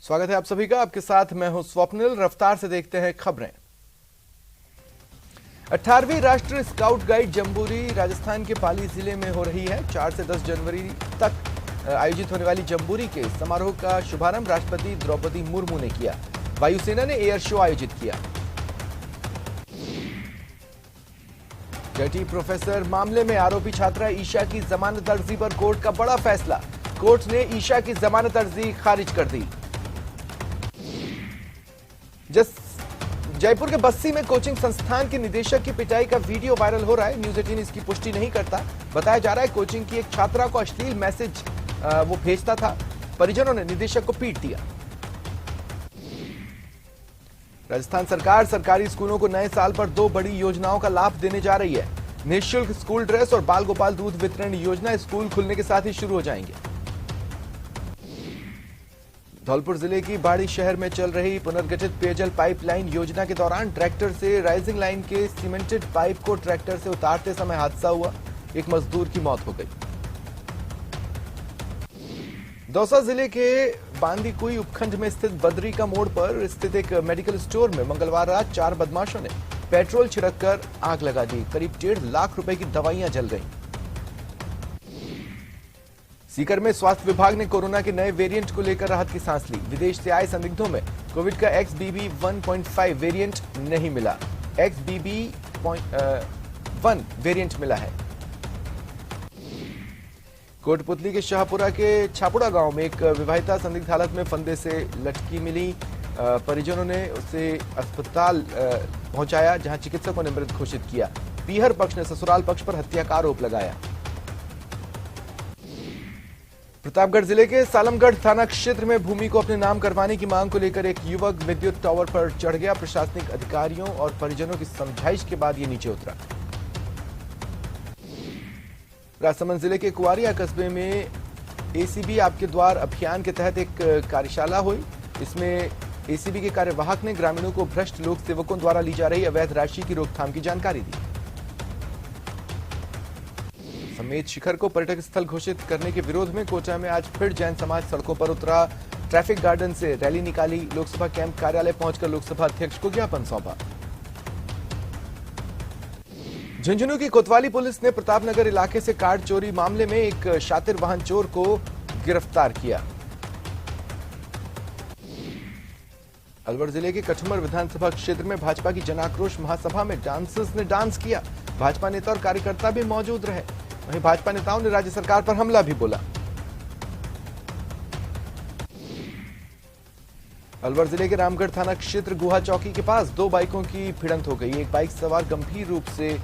स्वागत है आप सभी का। आपके साथ मैं हूं स्वप्निल। रफ्तार से देखते हैं खबरें। 18वीं राष्ट्रीय स्काउट गाइड जम्बूरी राजस्थान के पाली जिले में हो रही है। 4 से 10 जनवरी तक आयोजित होने वाली जम्बूरी के समारोह का शुभारंभ राष्ट्रपति द्रौपदी मुर्मू ने किया। वायुसेना ने एयर शो आयोजित किया। जटी प्रोफेसर मामले में आरोपी छात्रा ईशा की जमानत अर्जी पर कोर्ट का बड़ा फैसला। कोर्ट ने ईशा की जमानत अर्जी खारिज कर दी। जयपुर के बस्सी में कोचिंग संस्थान के निदेशक की पिटाई का वीडियो वायरल हो रहा है। न्यूज 18 इसकी पुष्टि नहीं करता। बताया जा रहा है कोचिंग की एक छात्रा को अश्लील मैसेज वो भेजता था। परिजनों ने निदेशक को पीट दिया। राजस्थान सरकार सरकारी स्कूलों को नए साल पर 2 बड़ी योजनाओं का लाभ देने जा रही है। निःशुल्क स्कूल ड्रेस और बाल गोपाल दूध वितरण योजना स्कूल खुलने के साथ ही शुरू हो जाएंगे। धौलपुर जिले की बाड़ी शहर में चल रही पुनर्गठित पेयजल पाइपलाइन योजना के दौरान ट्रैक्टर से राइजिंग लाइन के सीमेंटेड पाइप को ट्रैक्टर से उतारते समय हादसा हुआ। एक मजदूर की मौत हो गई। दौसा जिले के बांदीकुई उपखंड में स्थित बद्री का मोड़ पर स्थित एक मेडिकल स्टोर में मंगलवार रात 4 बदमाशों ने पेट्रोल छिड़ककर आग लगा दी। करीब 1.5 लाख रुपए की दवाइयां जल गईं। सीकर में स्वास्थ्य विभाग ने कोरोना के नए वेरिएंट को लेकर राहत की सांस ली। विदेश से आए संदिग्धों में कोविड का XBB.1.5 वेरिएंट नहीं मिला। XBB.1 वेरिएंट मिला है। कोटपुतली के शाहपुरा के छापुड़ा गांव में एक विवाहिता संदिग्ध हालत में फंदे से लटकी मिली। परिजनों ने उसे अस्पताल पहुंचाया, जहां चिकित्सकों ने मृत घोषित किया। पीहर पक्ष ने ससुराल पक्ष पर हत्या का आरोप लगाया। प्रतापगढ़ जिले के सालमगढ़ थाना क्षेत्र में भूमि को अपने नाम करवाने की मांग को लेकर एक युवक विद्युत टावर पर चढ़ गया। प्रशासनिक अधिकारियों और परिजनों की समझाइश के बाद ये नीचे उतरा। राजसमंद जिले के कुआरिया कस्बे में एसीबी आपके द्वार अभियान के तहत एक कार्यशाला हुई। इसमें एसीबी के कार्यवाहक ने ग्रामीणों को भ्रष्ट लोक सेवकों द्वारा ली जा रही अवैध राशि की रोकथाम की जानकारी दी। समेत शिखर को पर्यटक स्थल घोषित करने के विरोध में कोटा में आज फिर जैन समाज सड़कों पर उतरा। ट्रैफिक गार्डन से रैली निकाली। लोकसभा कैंप कार्यालय पहुंचकर लोकसभा अध्यक्ष को ज्ञापन सौंपा। झुंझुनू की कोतवाली पुलिस ने प्रतापनगर इलाके से कार चोरी मामले में एक शातिर वाहन चोर को गिरफ्तार किया। अलवर जिले के कठुमर विधानसभा क्षेत्र में भाजपा की जनाक्रोश महासभा में डांसर्स ने डांस किया। भाजपा नेता और कार्यकर्ता भी मौजूद रहे। वहीं भाजपा नेताओं ने राज्य सरकार पर हमला भी बोला। अलवर जिले के रामगढ़ थाना क्षेत्र गुहा चौकी के पास 2 बाइकों की भिड़ंत हो गई। एक बाइक सवार गंभीर रूप से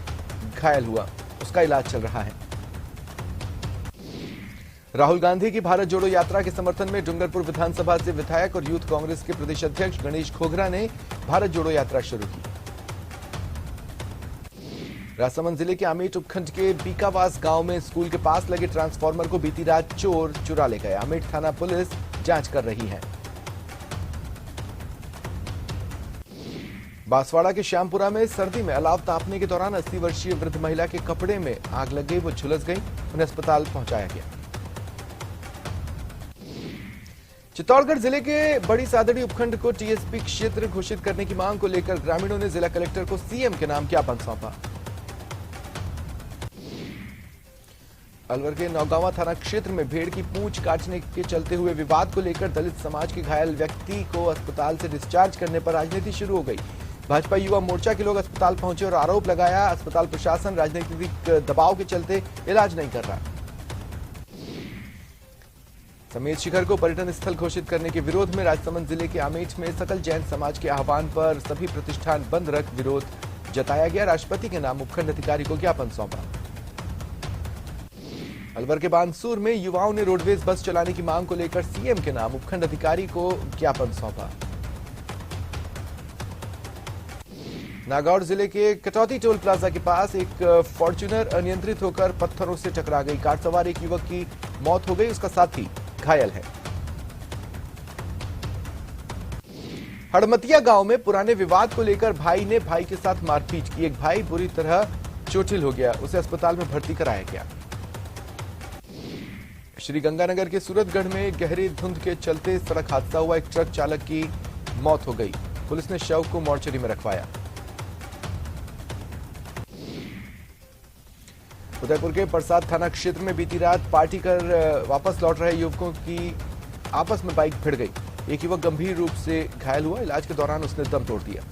घायल हुआ, उसका इलाज चल रहा है। राहुल गांधी की भारत जोड़ो यात्रा के समर्थन में डूंगरपुर विधानसभा से विधायक और यूथ कांग्रेस के प्रदेश अध्यक्ष गणेश घोघरा ने भारत जोड़ो यात्रा शुरू की। राजसमंद जिले के आमेट उपखंड के बीकावास गांव में स्कूल के पास लगे ट्रांसफार्मर को बीती रात चोर चुरा ले गए। आमेट थाना पुलिस जांच कर रही है। बांसवाड़ा के श्यामपुरा में सर्दी में अलाव तापने के दौरान 80 वर्षीय वृद्ध महिला के कपड़े में आग लग गई। वो झुलस गई, उन्हें अस्पताल पहुंचाया गया। चित्तौड़गढ़ जिले के बड़ी सादड़ी उपखंड को टीएसपी क्षेत्र घोषित करने की मांग को लेकर ग्रामीणों ने जिला कलेक्टर को सीएम के नाम ज्ञापन सौंपा। अलवर के नौगांवा थाना क्षेत्र में भेड़ की पूंछ काटने के चलते हुए विवाद को लेकर दलित समाज के घायल व्यक्ति को अस्पताल से डिस्चार्ज करने पर राजनीति शुरू हो गई। भाजपा युवा मोर्चा के लोग अस्पताल पहुंचे और आरोप लगाया अस्पताल प्रशासन राजनीतिक दबाव के चलते इलाज नहीं कर रहा। समेत शिखर को पर्यटन स्थल घोषित करने के विरोध में राजसमंद जिले के आमेठ में सकल जैन समाज के आह्वान पर सभी प्रतिष्ठान बंद रख विरोध जताया गया। राष्ट्रपति के नाम उपखंड अधिकारी को ज्ञापन सौंपा। अलवर के बानसूर में युवाओं ने रोडवेज बस चलाने की मांग को लेकर सीएम के नाम उपखंड अधिकारी को ज्ञापन सौंपा। नागौर जिले के कटौती टोल प्लाजा के पास एक फॉर्च्यूनर अनियंत्रित होकर पत्थरों से टकरा गई। कार सवार एक युवक की मौत हो गई, उसका साथी घायल है। हड़मतिया गांव में पुराने विवाद को लेकर भाई ने भाई के साथ मारपीट की। एक भाई बुरी तरह चोटिल हो गया, उसे अस्पताल में भर्ती कराया गया। श्रीगंगानगर के सूरतगढ़ में गहरी धुंध के चलते सड़क हादसा हुआ। एक ट्रक चालक की मौत हो गई। पुलिस ने शव को मोर्चरी में रखवाया। उदयपुर के परसाद थाना क्षेत्र में बीती रात पार्टी कर वापस लौट रहे युवकों की आपस में बाइक भिड़ गई। एक युवक गंभीर रूप से घायल हुआ। इलाज के दौरान उसने दम तोड़ दिया।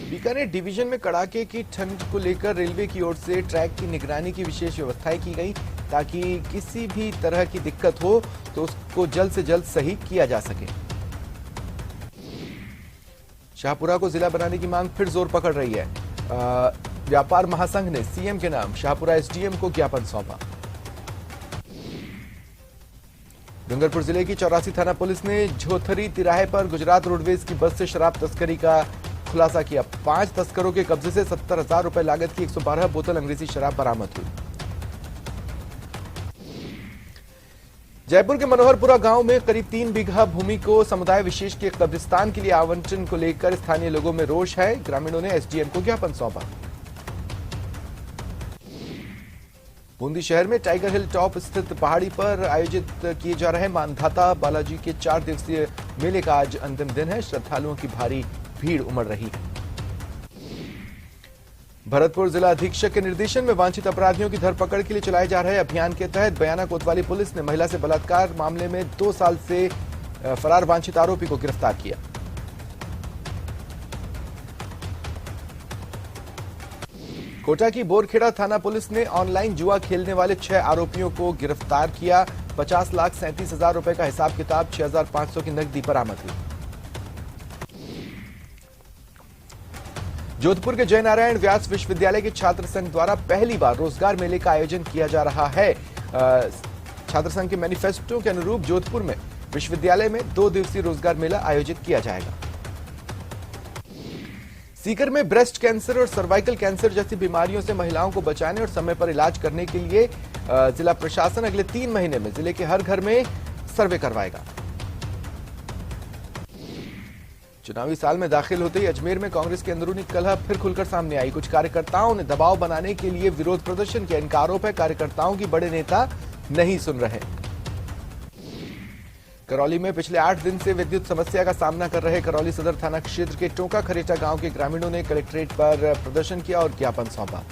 बीकानेर डिवीजन में कड़ाके की ठंड को लेकर रेलवे की ओर से ट्रैक की निगरानी की विशेष व्यवस्थाएं की गई ताकि किसी भी तरह की दिक्कत हो तो उसको जल्द से जल्द सही किया जा सके। शाहपुरा को जिला बनाने की मांग फिर जोर पकड़ रही है। व्यापार महासंघ ने सीएम के नाम शाहपुरा एसडीएम को ज्ञापन सौंपा। डूंगरपुर जिले की 84 थाना पुलिस ने झोथरी तिराहे पर गुजरात रोडवेज की बस से शराब तस्करी का खुलासा किया। 5 तस्करों के कब्जे से 70,000 रुपए लागत की 112 बोतल अंग्रेजी शराब बरामद हुई। जयपुर के मनोहरपुरा गांव में करीब 3 बीघा भूमि को समुदाय विशेष के कब्रिस्तान के लिए आवंटन को लेकर स्थानीय लोगों में रोष है। ग्रामीणों ने एसडीएम को ज्ञापन सौंपा। बूंदी शहर में टाइगर हिल टॉप स्थित पहाड़ी पर आयोजित किए जा रहे मानधाता बालाजी के 4 दिवसीय मेले का आज अंतिम दिन है। श्रद्धालुओं की भारी भीड़ उमड़ रही है। भरतपुर जिला अधीक्षक के निर्देशन में वांछित अपराधियों की धरपकड़ के लिए चलाए जा रहे अभियान के तहत बयाना कोतवाली पुलिस ने महिला से बलात्कार मामले में 2 साल से फरार वांछित आरोपी को गिरफ्तार किया। कोटा की बोरखेड़ा थाना पुलिस ने ऑनलाइन जुआ खेलने वाले 6 आरोपियों को गिरफ्तार किया। 50,37,000 रुपए का हिसाब किताब 6,500 की नकदी बरामद हुई। जोधपुर के जयनारायण व्यास विश्वविद्यालय के छात्र संघ द्वारा पहली बार रोजगार मेले का आयोजन किया जा रहा है। छात्र संघ के मैनिफेस्टो के अनुरूप जोधपुर में विश्वविद्यालय में 2 दिवसीय रोजगार मेला आयोजित किया जाएगा। सीकर में ब्रेस्ट कैंसर और सर्वाइकल कैंसर जैसी बीमारियों से महिलाओं को बचाने और समय पर इलाज करने के लिए जिला प्रशासन अगले 3 महीने में जिले के हर घर में सर्वे करवाएगा। चुनावी साल में दाखिल होते ही अजमेर में कांग्रेस की अंदरूनी कलह फिर खुलकर सामने आई। कुछ कार्यकर्ताओं ने दबाव बनाने के लिए विरोध प्रदर्शन किया। इनका आरोप है कार्यकर्ताओं की बड़े नेता नहीं सुन रहे। करौली में पिछले 8 दिन से विद्युत समस्या का सामना कर रहे करौली सदर थाना क्षेत्र के टोका खरेटा गांव के ग्रामीणों ने कलेक्ट्रेट पर प्रदर्शन किया और ज्ञापन सौंपा।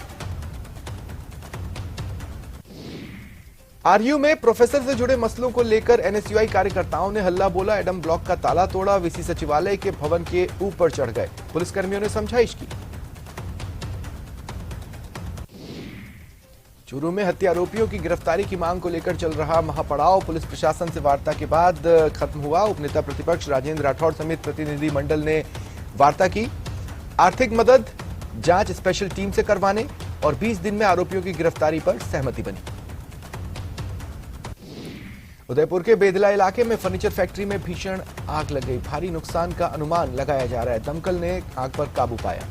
आरयू में प्रोफेसर से जुड़े मसलों को लेकर एनएसयूआई कार्यकर्ताओं ने हल्ला बोला। एडम ब्लॉक का ताला तोड़ा। वीसी सचिवालय के भवन के ऊपर चढ़ गए। पुलिसकर्मियों ने समझाइश की। चूरू में हत्या आरोपियों की गिरफ्तारी की मांग को लेकर चल रहा महापड़ाव पुलिस प्रशासन से वार्ता के बाद खत्म हुआ। उपनेता प्रतिपक्ष राजेंद्र राठौड़ समेत प्रतिनिधि मंडल ने वार्ता की। आर्थिक मदद जांच स्पेशल टीम से करवाने और 20 दिन में आरोपियों की गिरफ्तारी पर सहमति बनी। उदयपुर के बेदला इलाके में फर्नीचर फैक्ट्री में भीषण आग लग गई। भारी नुकसान का अनुमान लगाया जा रहा है। दमकल ने आग पर काबू पाया।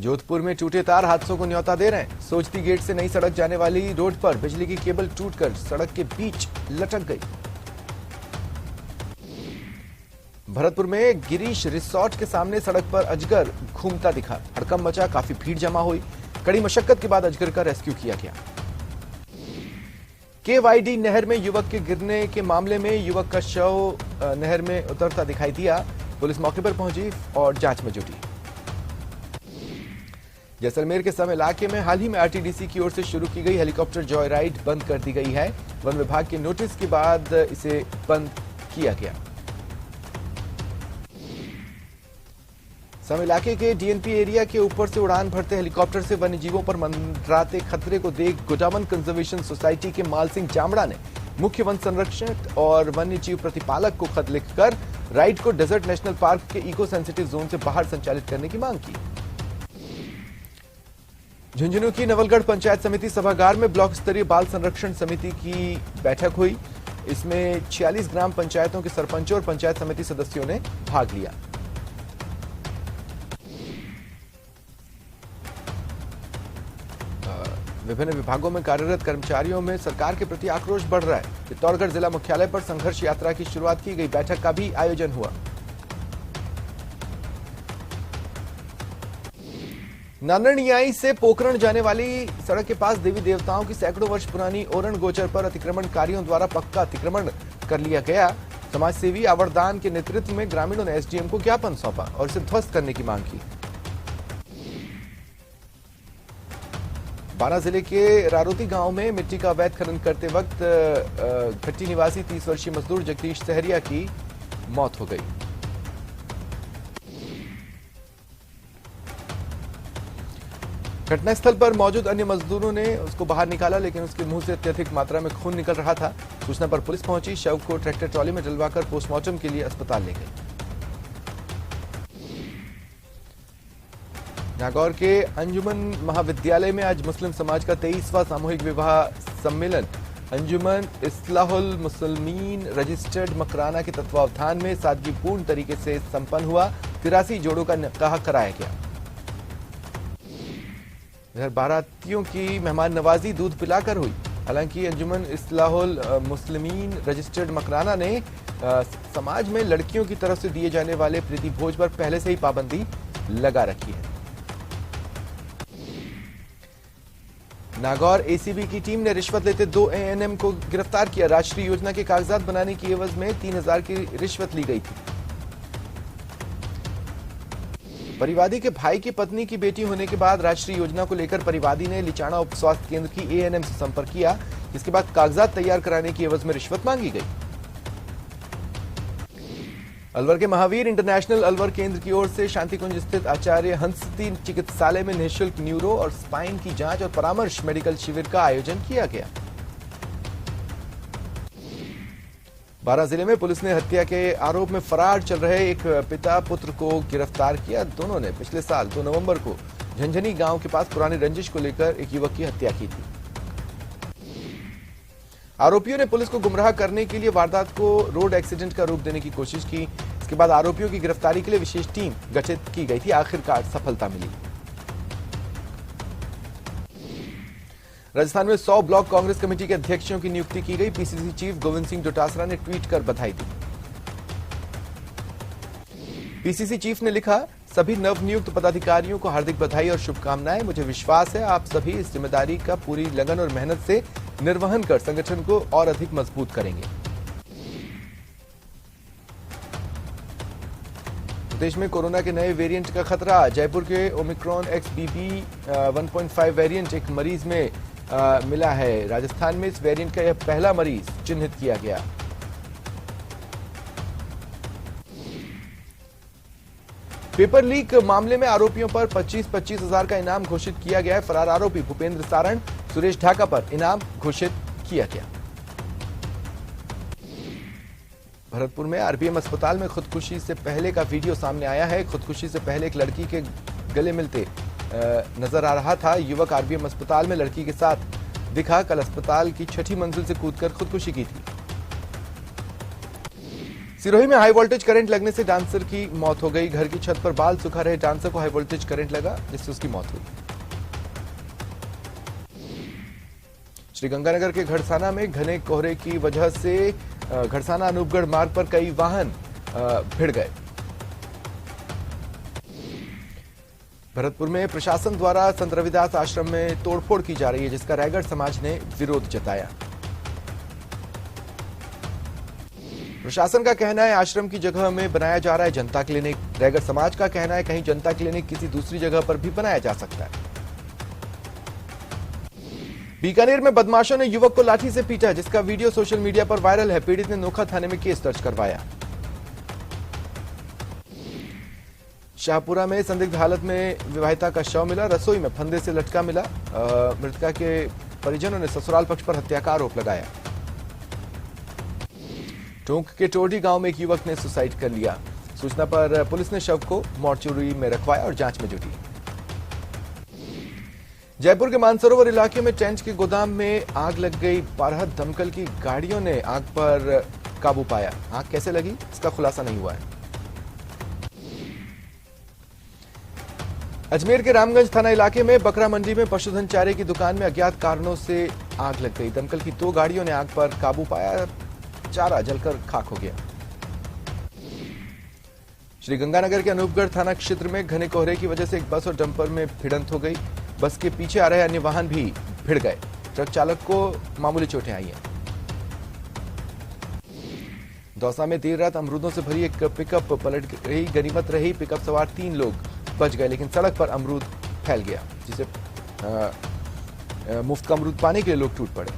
जोधपुर में टूटे तार हादसों को न्योता दे रहे हैं। सोजती गेट से नई सड़क जाने वाली रोड पर बिजली की केबल टूटकर सड़क के बीच लटक गई। भरतपुर में गिरीश रिसोर्ट के सामने सड़क पर अजगर घूमता दिखा। हड़कंप मचा। काफी भीड़ जमा हुई। कड़ी मशक्कत के बाद अजगर का रेस्क्यू किया गया। केवाईडी नहर में युवक के गिरने के मामले में युवक का शव नहर में उतरता दिखाई दिया। पुलिस मौके पर पहुंची और जांच में जुटी। जैसलमेर के सम इलाके में हाल ही में आरटीडीसी की ओर से शुरू की गई हेलीकॉप्टर जॉय राइड बंद कर दी गई है। वन विभाग के नोटिस के बाद इसे बंद किया गया। सम इलाके के डीएनपी एरिया के ऊपर से उड़ान भरते हेलीकॉप्टर से वन्यजीवों पर मंडराते खतरे को देख गोडावन कंजर्वेशन सोसाइटी के माल सिंह जामड़ा ने मुख्य वन संरक्षक और वन्यजीव प्रतिपालक को खत लिखकर राइड को डेजर्ट नेशनल पार्क के इको सेंसिटिव जोन से बाहर संचालित करने की मांग की। झुंझुनू की नवलगढ़ पंचायत समिति सभागार में ब्लॉक स्तरीय बाल संरक्षण समिति की बैठक हुई। इसमें 46 ग्राम पंचायतों के सरपंचों और पंचायत समिति सदस्यों ने भाग लिया। विभिन्न विभागों में कार्यरत कर्मचारियों में सरकार के प्रति आक्रोश बढ़ रहा है। चित्तौड़गढ़ जिला मुख्यालय पर संघर्ष यात्रा की शुरुआत की गई। बैठक का भी आयोजन हुआ। नाननियाई से पोखरण जाने वाली सड़क के पास देवी देवताओं की सैकड़ों वर्ष पुरानी ओरण गोचर पर अतिक्रमणकारियों द्वारा पक्का अतिक्रमण कर लिया गया। समाजसेवी आवरदान के नेतृत्व में ग्रामीणों ने एसडीएम को ज्ञापन सौंपा और इसे ध्वस्त करने की मांग की। बारां जिले के रारोती गांव में मिट्टी का अवैध खनन करते वक्त घट्टी निवासी 30 वर्षीय मजदूर जगदीश सहरिया की मौत हो गई। घटनास्थल पर मौजूद अन्य मजदूरों ने उसको बाहर निकाला, लेकिन उसके मुंह से अत्यधिक मात्रा में खून निकल रहा था। सूचना पर पुलिस पहुंची, शव को ट्रैक्टर ट्रॉली में डलवाकर पोस्टमार्टम के लिए अस्पताल ले गई। नागौर के अंजुमन महाविद्यालय में आज मुस्लिम समाज का 23वां सामूहिक विवाह सम्मेलन अंजुमन इस्लाहुल मुसलमीन रजिस्टर्ड मकराना के तत्वावधान में सादगीपूर्ण तरीके से संपन्न हुआ। 83 जोड़ों का निकाह कराया गया। इधर बारातियों की मेहमान नवाजी दूध पिलाकर हुई। हालांकि अंजुमन इस्लाहुल मुस्लिमीन रजिस्टर्ड मकराना ने समाज में लड़कियों की तरफ से दिए जाने वाले प्रीति भोज पर पहले से ही पाबंदी लगा रखी है। नागौर एसीबी की टीम ने रिश्वत लेते 2 एएनएम को गिरफ्तार किया। राष्ट्रीय योजना के कागजात बनाने की एवज में 3000 की रिश्वत ली गई थी। परिवादी के भाई की पत्नी की बेटी होने के बाद राष्ट्रीय योजना को लेकर परिवादी ने लिचाणा उप स्वास्थ्य केंद्र की एएनएम से संपर्क किया, जिसके बाद कागजात तैयार कराने की एवज में रिश्वत मांगी गई। अलवर के महावीर इंटरनेशनल अलवर केंद्र की ओर से शांतिकुंज स्थित आचार्य हंसती चिकित्सालय में निःशुल्क न्यूरो और स्पाइन की जांच और परामर्श मेडिकल शिविर का आयोजन किया गया। बारां जिले में पुलिस ने हत्या के आरोप में फरार चल रहे एक पिता पुत्र को गिरफ्तार किया। दोनों ने पिछले साल 2 नवंबर को झंझनी गांव के पास पुरानी रंजिश को लेकर एक युवक की हत्या की थी। आरोपियों ने पुलिस को गुमराह करने के लिए वारदात को रोड एक्सीडेंट का रूप देने की कोशिश की। इसके बाद आरोपियों की गिरफ्तारी के लिए विशेष टीम गठित की गई थी। आखिरकार सफलता मिली। राजस्थान में 100 ब्लॉक कांग्रेस कमेटी के अध्यक्षों की नियुक्ति की गई। पीसीसी चीफ गोविंद सिंह डोटासरा ने ट्वीट कर बधाई दी। पीसीसी चीफ ने लिखा, सभी नवनियुक्त पदाधिकारियों को हार्दिक बधाई और शुभकामनाएं। मुझे विश्वास है आप सभी इस जिम्मेदारी का पूरी लगन और मेहनत से निर्वहन कर संगठन को और अधिक मजबूत करेंगे। देश में कोरोना के नए वेरिएंट का खतरा। जयपुर के ओमिक्रॉन XBB 1.5 वेरिएंट एक मरीज में मिला है। राजस्थान में इस वेरिएंट का यह पहला मरीज चिन्हित किया गया। पेपर लीक मामले में आरोपियों पर 25-25 हजार का इनाम घोषित किया गया है। फरार आरोपी भूपेंद्र सारण, सुरेश ढाका पर इनाम घोषित किया गया। भरतपुर में आरबीएम अस्पताल में खुदकुशी से पहले का वीडियो सामने आया है। खुदकुशी से पहले एक लड़की के गले मिलते नजर आ रहा था। युवक आरबीएम अस्पताल में लड़की के साथ दिखा। कल अस्पताल की 6ठी मंजिल से कूदकर खुदकुशी की थी। सिरोही में हाई वोल्टेज करंट लगने से डांसर की मौत हो गई। घर की छत पर बाल सुखा रहे डांसर को हाई वोल्टेज करंट लगा, जिससे उसकी मौत हुई। श्रीगंगानगर के घड़साना में घने कोहरे की वजह से घड़साना अनूपगढ़ मार्ग पर कई वाहन भिड़ गए। भरतपुर में प्रशासन द्वारा संत रविदास आश्रम में तोड़फोड़ की जा रही है, जिसका रायगढ़ समाज ने विरोध जताया। प्रशासन का कहना है आश्रम की जगह में बनाया जा रहा है जनता क्लिनिक। रायगढ़ समाज का कहना है कहीं जनता क्लिनिक किसी दूसरी जगह पर भी बनाया जा सकता है। बीकानेर में बदमाशों ने युवक को लाठी से पीटा, जिसका वीडियो सोशल मीडिया पर वायरल है। पीड़ित ने नोखा थाने में केस दर्ज करवाया। शाहपुरा में संदिग्ध हालत में विवाहिता का शव मिला। रसोई में फंदे से लटका मिला। मृतका के परिजनों ने ससुराल पक्ष पर हत्या का आरोप लगाया। टोंक के टोडी गांव में एक युवक ने सुसाइड कर लिया। सूचना पर पुलिस ने शव को मॉर्चुरी में रखवाया और जांच में जुटी। जयपुर के मानसरोवर इलाके में टेंट के गोदाम में आग लग गई। 12 दमकल की गाड़ियों ने आग पर काबू पाया। आग कैसे लगी, इसका खुलासा नहीं हुआ है। अजमेर के रामगंज थाना इलाके में बकरा मंडी में पशुधन चारे की दुकान में अज्ञात कारणों से आग लग गई। दमकल की 2 गाड़ियों ने आग पर काबू पाया। चारा जलकर खाक हो गया। श्रीगंगानगर के अनूपगढ़ थाना क्षेत्र में घने कोहरे की वजह से एक बस और डंपर में भिड़ंत हो गई। बस के पीछे आ रहे अन्य वाहन भी भिड़ गए। ट्रक चालक को मामूली चोटें आई हैं। दौसा में देर रात अमरूदों से भरी एक पिकअप पलट गई। गनीमत रही पिकअप सवार 3 लोग बच गए, लेकिन सड़क पर अमरूद फैल गया, जिसे मुफ्त का अमरूद पाने के लिए लोग टूट पड़े।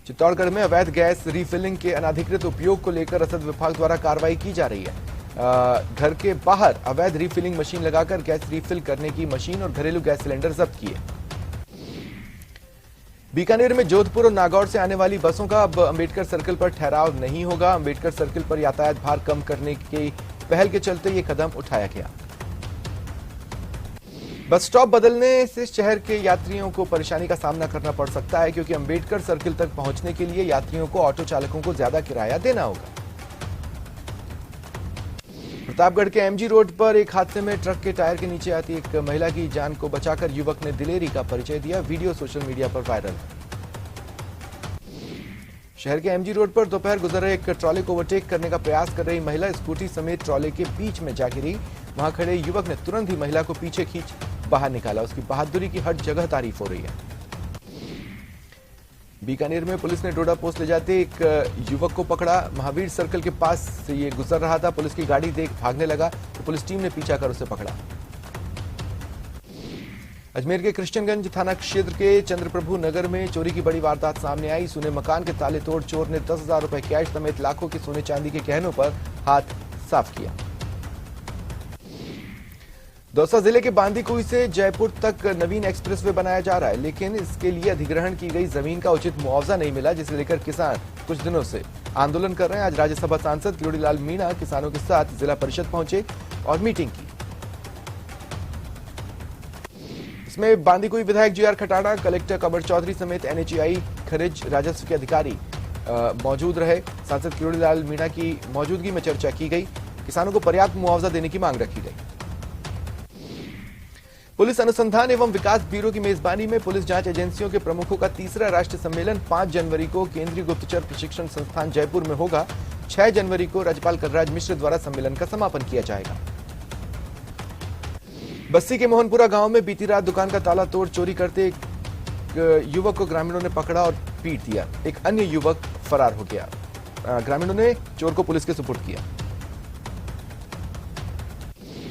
चित्तौड़गढ़ में अवैध गैस रिफिलिंग के अनाधिकृत उपयोग को लेकर रसद विभाग द्वारा कार्रवाई की जा रही है। घर के बाहर अवैध रिफिलिंग मशीन लगाकर गैस रिफिल करने की मशीन और घरेलू गैस सिलेंडर जब्त किए। बीकानेर में जोधपुर और नागौर से आने वाली बसों का अब अंबेडकर सर्किल पर ठहराव नहीं होगा। अंबेडकर सर्किल पर यातायात भार कम करने की पहल के चलते ये कदम उठाया गया। बस स्टॉप बदलने से शहर के यात्रियों को परेशानी का सामना करना पड़ सकता है, क्योंकि अंबेडकर सर्किल तक पहुंचने के लिए यात्रियों को ऑटो चालकों को ज्यादा किराया देना होगा। प्रतापगढ़ के एमजी रोड पर एक हादसे में ट्रक के टायर के नीचे आती एक महिला की जान को बचाकर युवक ने दिलेरी का परिचय दिया। वीडियो सोशल मीडिया पर वायरल है। शहर के एमजी रोड पर दोपहर गुजर रहे एक ट्रॉले को ओवरटेक करने का प्रयास कर रही महिला स्कूटी समेत ट्रॉले के बीच में जा गिरी। वहां खड़े युवक ने तुरंत ही महिला को पीछे खींच बाहर निकाला। उसकी बहादुरी की हर जगह तारीफ हो रही है। बीकानेर में पुलिस ने डोडा पोस्ट ले जाते एक युवक को पकड़ा। महावीर सर्कल के पास से ये गुजर रहा था। पुलिस की गाड़ी देख भागने लगा तो पुलिस टीम ने पीछा कर उसे पकड़ा। अजमेर के कृष्णगंज थाना क्षेत्र के चंद्रप्रभु नगर में चोरी की बड़ी वारदात सामने आई। सोने मकान के ताले तोड़ चोर ने 10,000 रुपए कैश समेत लाखों के सोने चांदी के गहनों पर हाथ साफ किया। दौसा जिले के बांदीकुई से जयपुर तक नवीन एक्सप्रेसवे बनाया जा रहा है, लेकिन इसके लिए अधिग्रहण की गई जमीन का उचित मुआवजा नहीं मिला, जिसे लेकर किसान कुछ दिनों से आंदोलन कर रहे हैं। आज राज्यसभा सांसद किरोड़ीलाल मीणा किसानों के साथ जिला परिषद पहुंचे और मीटिंग की। इसमें बांदीकुई विधायक जीआर खटाना, कलेक्टर कमर चौधरी समेत एनएचएआई खनिज राजस्व के अधिकारी मौजूद रहे। सांसद किरोड़ीलाल मीणा की मौजूदगी में चर्चा की गई। किसानों को पर्याप्त मुआवजा देने की मांग रखी गई। पुलिस अनुसंधान एवं विकास ब्यूरो की मेजबानी में पुलिस जांच एजेंसियों के प्रमुखों का तीसरा राष्ट्रीय सम्मेलन 5 जनवरी को केंद्रीय गुप्तचर प्रशिक्षण संस्थान जयपुर में होगा। 6 जनवरी को राज्यपाल कलराज मिश्र द्वारा सम्मेलन का समापन किया जाएगा। बस्सी के मोहनपुरा गांव में बीती रात दुकान का ताला तोड़ चोरी करते एक युवक को ग्रामीणों ने पकड़ा और पीट दिया। एक अन्य युवक फरार हो गया। ग्रामीणों ने चोर को पुलिस के सुपुर्द किया।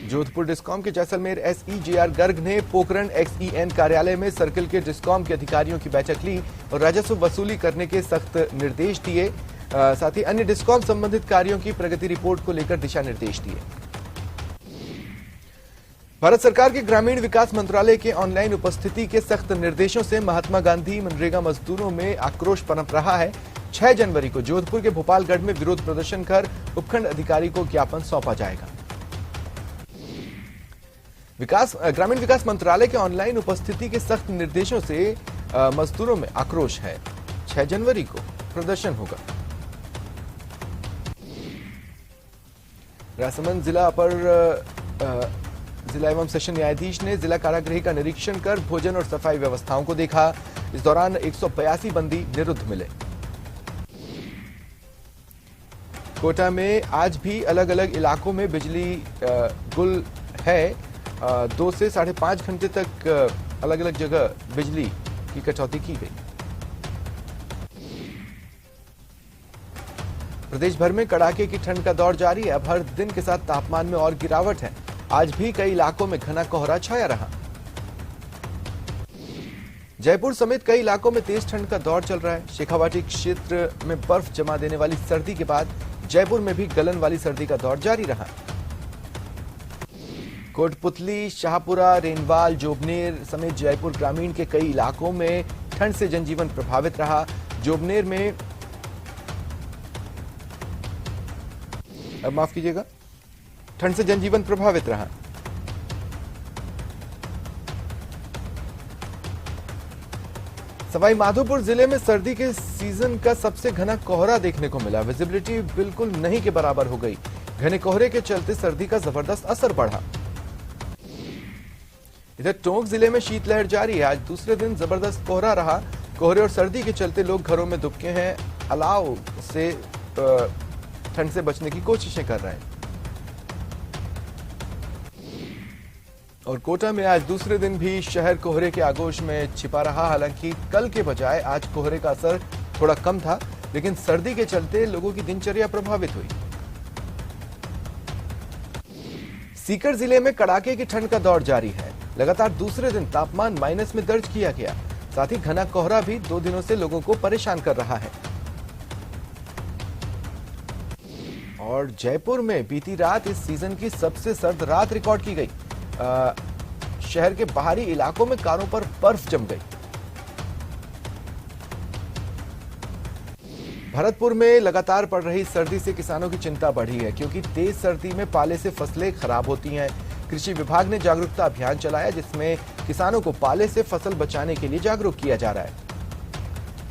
जोधपुर डिस्कॉम के जैसलमेर एसईजेआर गर्ग ने पोखरण एक्सईएन कार्यालय में सर्किल के डिस्कॉम के अधिकारियों की बैठक ली और राजस्व वसूली करने के सख्त निर्देश दिए। साथ ही अन्य डिस्कॉम संबंधित कार्यों की प्रगति रिपोर्ट को लेकर दिशा निर्देश दिए। भारत सरकार के ग्रामीण विकास मंत्रालय के ऑनलाइन उपस्थिति के सख्त निर्देशों से महात्मा गांधी मनरेगा मजदूरों में आक्रोश पनप रहा है। 6 जनवरी को जोधपुर के भोपालगढ़ में विरोध प्रदर्शन कर उपखंड अधिकारी को ज्ञापन सौंपा जाएगा। ग्रामीण विकास मंत्रालय के ऑनलाइन उपस्थिति के सख्त निर्देशों से मजदूरों में आक्रोश है। 6 जनवरी को प्रदर्शन होगा। राजसमंद जिला एवं सेशन न्यायाधीश ने जिला कारागृह का निरीक्षण कर भोजन और सफाई व्यवस्थाओं को देखा। इस दौरान 182 बंदी निरुद्ध मिले। कोटा में आज भी अलग अलग इलाकों में बिजली गुल है। 2 से 5.5 घंटे तक अलग अलग जगह बिजली की कटौती की गई। प्रदेश भर में कड़ाके की ठंड का दौर जारी है। अब हर दिन के साथ तापमान में और गिरावट है। आज भी कई इलाकों में घना कोहरा छाया रहा। जयपुर समेत कई इलाकों में तेज ठंड का दौर चल रहा है। शेखावाटी क्षेत्र में बर्फ जमा देने वाली सर्दी के बाद जयपुर में भी गलन वाली सर्दी का दौर जारी रहा। कोटपुतली, शाहपुरा, रेनवाल, जोबनेर समेत जयपुर ग्रामीण के कई इलाकों में ठंड से जनजीवन प्रभावित रहा। जोबनेर में माफ कीजिएगा, ठंड से जनजीवन प्रभावित रहा। सवाई माधोपुर जिले में सर्दी के सीजन का सबसे घना कोहरा देखने को मिला। विजिबिलिटी बिल्कुल नहीं के बराबर हो गई। घने कोहरे के चलते सर्दी का जबरदस्त असर बढ़ा। इधर टोंक जिले में शीतलहर जारी है। आज दूसरे दिन जबरदस्त कोहरा रहा। कोहरे और सर्दी के चलते लोग घरों में दुबके हैं। अलाव से ठंड से बचने की कोशिशें कर रहे हैं। और कोटा में आज दूसरे दिन भी शहर कोहरे के आगोश में छिपा रहा। हालांकि कल के बजाय आज कोहरे का असर थोड़ा कम था, लेकिन सर्दी के चलते लोगों की दिनचर्या प्रभावित हुई। सीकर जिले में कड़ाके की ठंड का दौर जारी है। लगातार दूसरे दिन तापमान माइनस में दर्ज किया गया। साथ ही घना कोहरा भी 2 दिनों से लोगों को परेशान कर रहा है। और जयपुर में बीती रात इस सीजन की सबसे सर्द रात रिकॉर्ड की गई। शहर के बाहरी इलाकों में कारों पर बर्फ जम गई। भरतपुर में लगातार पड़ रही सर्दी से किसानों की चिंता बढ़ी है, क्योंकि तेज सर्दी में पाले से फसलें खराब होती हैं। कृषि विभाग ने जागरूकता अभियान चलाया, जिसमें किसानों को पाले से फसल बचाने के लिए जागरूक किया जा रहा है।